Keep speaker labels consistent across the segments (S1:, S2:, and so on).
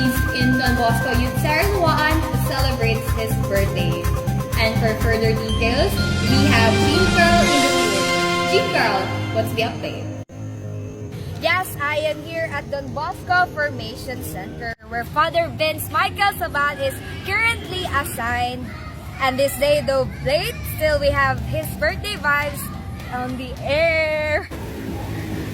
S1: Vince in Don Bosco Youth Saraluaan celebrates his birthday. And for further details, we have Jean Carl in the field. Jean Carl, what's the update?
S2: Yes, I am here at Don Bosco Formation Center where Father Vince Michael Sabat is currently assigned. And this day, though late, still we have his birthday vibes on the air.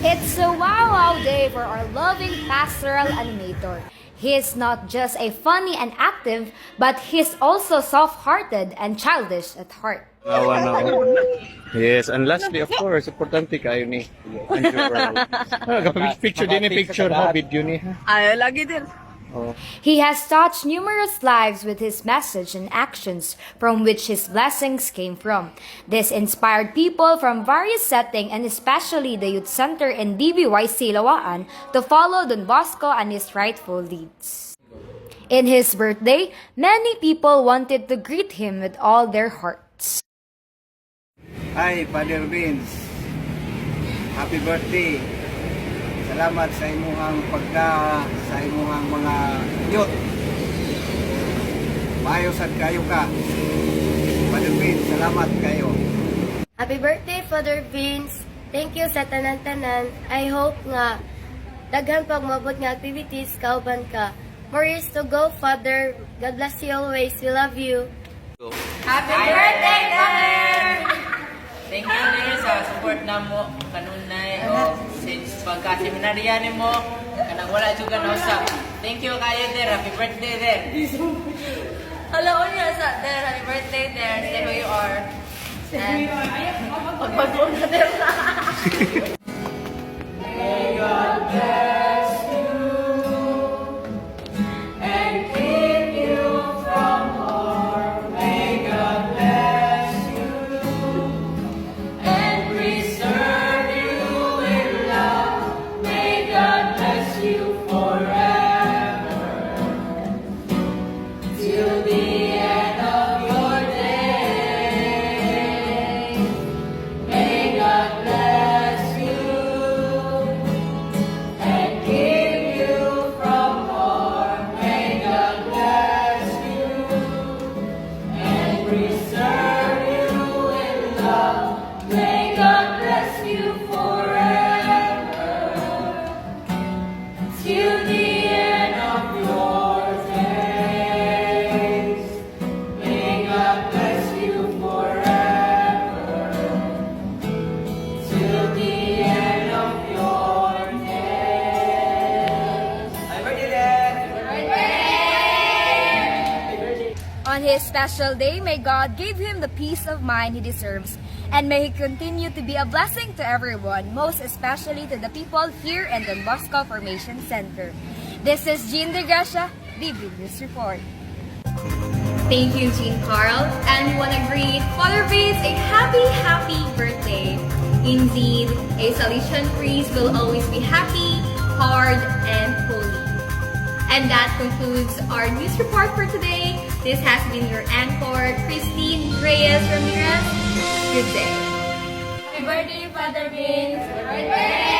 S2: It's a wow day for our loving pastoral animator. He is not just a funny and active, but he's also soft-hearted and childish at heart.
S3: Yes, and lastly, of course, importante kayo ni Andrew Earl. Picture din ni picture ha, video ni ha.
S2: Ay, lagi din.
S3: Oh.
S2: He has touched numerous lives with his message and actions from which his blessings came from. This inspired people from various settings and especially the youth center in DBYC Lawaan to follow Don Bosco and his rightful leads. In his birthday, many people wanted to greet him with all their hearts.
S4: Hi, Father Vince. Happy birthday. Salamat sa imuhang sa imuhang mga youth. Maayosad kayo ka. Father Vince, salamat kayo.
S5: Happy birthday, Father Vince. Thank you sa tanan-tanan. I hope nga daghan pag mabot nga activities kauban ka. More years to go, Father. God bless you always. We love you.
S6: Happy birthday, Father! Thank you din sa support na mo kanunay o since pagka-seminarya ni mo kanang wala juga na usap. Thank you kayo there. Happy birthday there.
S2: Hello, sa there. Happy birthday there. Stay who you are. And pagbago na there.
S6: May God bless you and keep you from harm. May God bless you and preserve you in love. May God bless you forever till the end of your days. May God bless you and keep you from harm. May God bless you and preserve you in love. May God bless you forever till the end of your days. May God bless you forever till the end of your days.
S2: On his special day, may God give him the peace of mind he deserves, and may he continue to be a blessing to everyone, most especially to the people here in Don Bosco Formation Center. This is Jean De Gracia, DB News Report.
S1: Thank you, Jean Carl. And we want to greet Father Vince a happy birthday. Indeed, a Salesian priest will always be happy, hard, and holy. And that concludes our news report for today. This has been your anchor, Christine Reyes Ramirez. Good day.
S5: Happy birthday, Father Vince. Happy birthday.